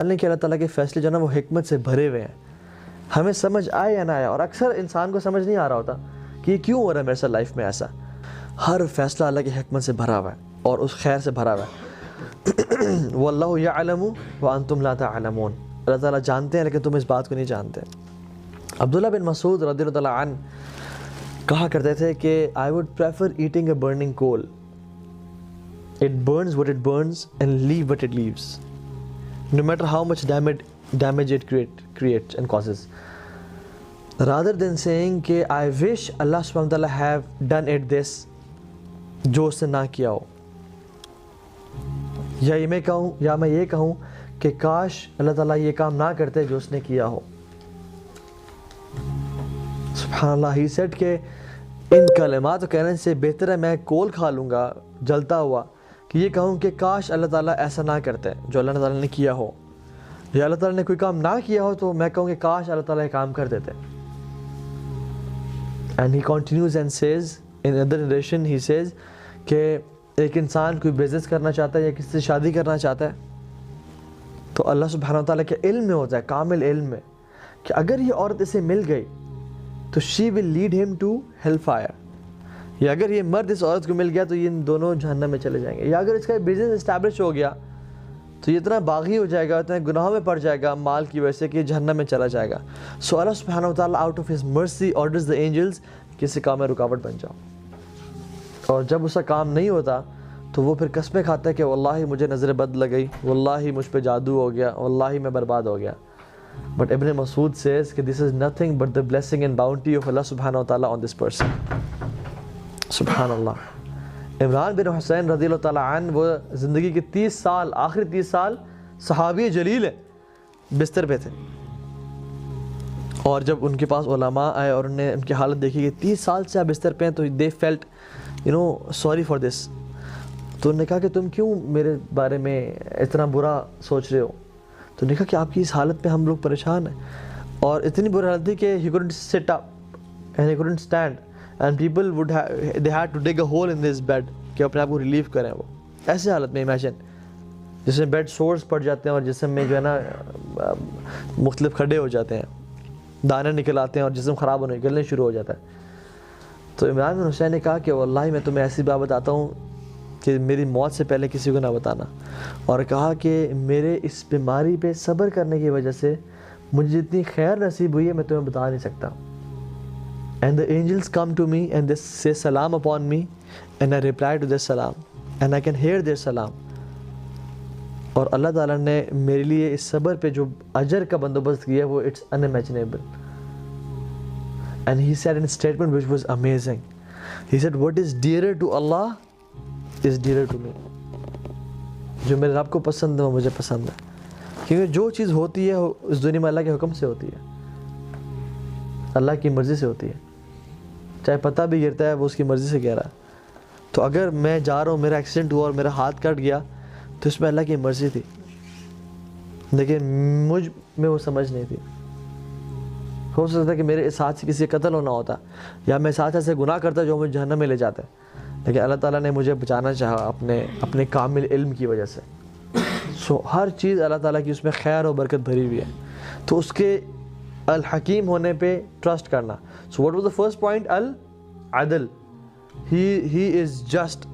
کہ اللہ تعالیٰ کے فیصلے جو ہے نا وہ حکمت سے بھرے ہوئے ہیں، ہمیں سمجھ آئے یا نہ آئے، اور اکثر انسان کو سمجھ نہیں آ رہا ہوتا کہ یہ کیوں ہو رہا ہے میرے ساتھ لائف میں ایسا. ہر فیصلہ اللہ کی حکمت سے بھرا ہوا ہے اور اس خیر سے بھرا ہوا ہے. واللہ یعلم وانتم لا تعلمون، اللہ تعالیٰ جانتے ہیں لیکن تم اس بات کو نہیں جانتے. عبداللہ بن مسعود رضی اللہ تعالیٰ عنہ کہا کرتے تھے کہ I would prefer eating a burning coal. It burns what it burns and leave what it leaves, no matter how much damage it creates and causes, rather than saying کہ I wish Allah subhanahu wa ta'ala have done it this، جو اس نے نہ کیا ہو، یا میں یہ کہوں کہ کاش اللہ تعالیٰ یہ کام نہ کرتے جو اس نے کیا ہو. سبحان اللہ. ہی سیڈ کہ ان کلمات کہنے سے بہتر ہے میں کول کھا لوں گا جلتا ہوا کہ یہ کہوں کہ کاش اللہ تعالیٰ ایسا نہ کرتے جو اللہ تعالیٰ نے کیا ہو، یا اللہ تعالیٰ نے کوئی کام نہ کیا ہو تو میں کہوں کہ کاش اللہ تعالیٰ یہ کام کر دیتے. And he continues and says in other narration, he says کہ ایک انسان کوئی بزنس کرنا چاہتا ہے یا کسی سے شادی کرنا چاہتا ہے تو اللہ سبحانہ و تعالیٰ کے علم میں ہوتا ہے، کامل علم میں، کہ اگر یہ عورت اسے مل گئی تو she will lead him to hellfire، یا اگر یہ مرد اس عورت کو مل گیا تو یہ ان دونوں جہنم میں چلے جائیں گے، یا اگر اس کا بزنس اسٹیبلش ہو گیا تو یہ اتنا باغی ہو جائے گا، اتنا گناہوں میں پڑ جائے گا مال کی وجہ سے کہ جہنم میں چلا جائے گا. سو اللہ سبحانہ و تعالیٰ out of his mercy orders the angels کہ اس کام میں رکاوٹ بن جاؤ، اور جب اس کا کام نہیں ہوتا تو وہ پھر قسمیں کھاتا ہے کہ واللہ مجھے نظر بد لگ گئی، واللہ مجھ پہ جادو ہو گیا، واللہ میں برباد ہو گیا. But Ibn Masud says کہ this is nothing but the blessing and bounty of Allah subhanahu wa ta'ala on this person. سبحان اللہ. عمران بن حسین رضی اللہ تعالیٰ عنہ وہ زندگی کے 30 سال، آخری 30 سال صحابی جلیل ہے، بستر پہ تھے، اور جب ان کے پاس علماء آئے اور انہوں نے ان کی حالت دیکھی کہ 30 سال سے آپ بستر پہ ہیں تو they felt sorry for this. تو انہوں نے کہا کہ تم کیوں میرے بارے میں اتنا برا سوچ رہے ہو؟ تو نے کہا کہ آپ کی اس حالت پہ ہم لوگ پریشان ہیں، اور اتنی بری حالت تھی کہ he couldn't sit up and he couldn't stand and people they had to dig a hole in this bed کہ اپنے آپ کو ریلیو کریں. وہ ایسے حالت میں امیجن جس میں بیڈ سورس پڑ جاتے ہیں اور جسم میں جو ہے نا مختلف کھڈے ہو جاتے ہیں، دانے نکل آتے ہیں اور جسم خراب ہونے نکلنے شروع ہو جاتا ہے. تو عمران بن حسین نے کہا کہ واللہ میں تمہیں ایسی بات بتاتا ہوں کہ میری موت سے پہلے کسی کو نہ بتانا، اور کہا کہ میرے اس بیماری پہ صبر کرنے کی وجہ سے مجھے جتنی خیر نصیب ہوئی ہے میں تمہیں بتا نہیں سکتا. And the angels come to me and they say salam upon me and I reply to their salam and I can hear their salam. اور اللہ تعالیٰ نے میرے لیے اس صبر پہ جو اجر کا بندوبست کیا وہ it's unimaginable. And he said in a statement which was amazing. He said what is dearer to Allah is dearer to me. جو میرے رب کو پسند ہے وہ مجھے پسند ہے، کیونکہ جو چیز ہوتی ہے اس دنیا میں اللہ کے حکم سے ہوتی ہے، اللہ کی مرضی سے ہوتی ہے. چاہے پتہ بھی گرتا ہے وہ اس کی مرضی سے گر رہا ہے. تو اگر میں جا رہا ہوں، میرا ایکسیڈنٹ ہوا اور میرا ہاتھ کٹ گیا تو اس میں اللہ کی مرضی تھی، لیکن مجھ میں وہ سمجھ نہیں تھی. ہو سکتا ہے کہ میرے اس ہاتھ سے کسی کا قتل ہونا ہوتا، یا میں اس ہاتھ سے گناہ کرتا جو مجھے جہنم میں لے جاتا ہے، لیکن اللہ تعالیٰ نے مجھے بچانا چاہا اپنے کامل علم کی وجہ سے. سو ہر چیز اللہ تعالیٰ کی اس میں خیر و برکت بھری ہوئی ہے، تو اس کے الحکیم ہونے پہ ٹرسٹ کرنا. So what was the first point? العدل. He is just.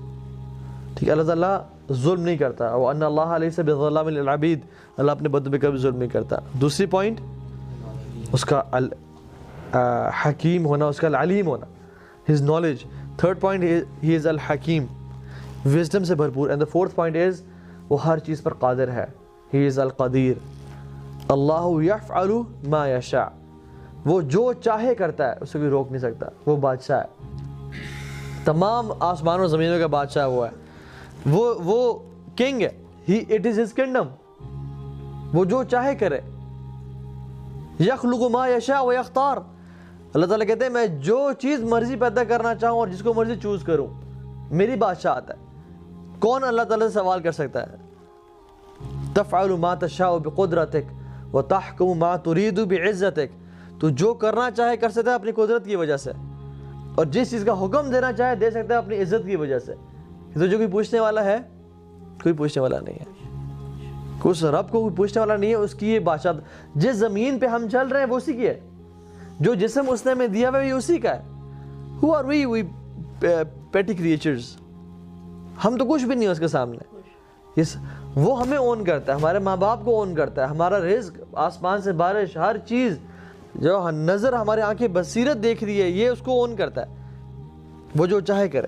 ٹھیک ہے، اللہ تعالیٰ ظلم نہیں کرتا، وَأَنَّ اللَّهَ لَيْسَ بِظَلَّامٍ لِلْعَبِيدِ، اللہ اپنے بندوں پہ کبھی ظلم نہیں کرتا. دوسری پوائنٹ اس کا حکیم ہونا، اس کا العلیم ہونا، his knowledge. Third point is he is al-Hakim, wisdom سے بھرپور. And the fourth point is وہ ہر چیز پر قادر ہے. He is al-Qadir. اللہ یفعل ما یشاء، وہ جو چاہے کرتا ہے، اسے کوئی روک نہیں سکتا. وہ بادشاہ ہے، تمام آسمان و زمینوں کا بادشاہ وہ ہے، وہ کنگ ہے. It is his kingdom. وہ جو چاہے کرے. یخلق ما یشاء و یختار. اللہ تعالیٰ کہتے ہیں میں جو چیز مرضی پیدا کرنا چاہوں اور جس کو مرضی چوز کروں، میری بادشاہت ہے. کون اللہ تعالیٰ سے سوال کر سکتا ہے؟ تفعل ما تشاء بقدرتک وتحکم ما ترید بعزتک. تو جو کرنا چاہے کر سکتا ہے اپنی قدرت کی وجہ سے، اور جس چیز کا حکم دینا چاہے دے سکتا ہے اپنی عزت کی وجہ سے. تو جو کوئی پوچھنے والا ہے، کوئی پوچھنے والا نہیں ہے. اس رب کو کوئی پوچھنے والا نہیں ہے, اس کی یہ بادشاہ. جس زمین پہ ہم چل رہے ہیں وہ اسی کی ہے, جو جسم اس نے ہمیں دیا ہوا ہے یہ اسی کا ہے. Who are we petty creatures, ہم تو کچھ بھی نہیں ہے اس کے سامنے. وہ ہمیں اون کرتا ہے, ہمارے ماں باپ کو اون کرتا ہے, ہمارا رزق, آسمان سے بارش, ہر چیز جو نظر ہمارے آنکھیں بصیرت دیکھ رہی ہے یہ اس کو اون کرتا ہے. وہ جو چاہے کرے,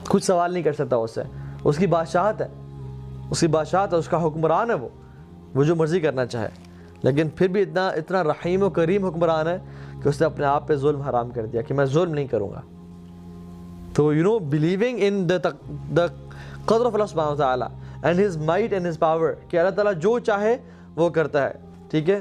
کچھ سوال نہیں کر سکتا اس سے. اس کی بادشاہت ہے, اس کی بادشاہت ہے, اس کا حکمران ہے, وہ جو مرضی کرنا چاہے. لیکن پھر بھی اتنا رحیم و کریم حکمران ہے کہ اس نے اپنے آپ پہ ظلم حرام کر دیا کہ میں ظلم نہیں کروں گا. تو believing in the قدر of Allah subhanahu wa ta'ala and his might and his power, کہ اللہ تعالیٰ جو چاہے وہ کرتا ہے. ٹھیک ہے.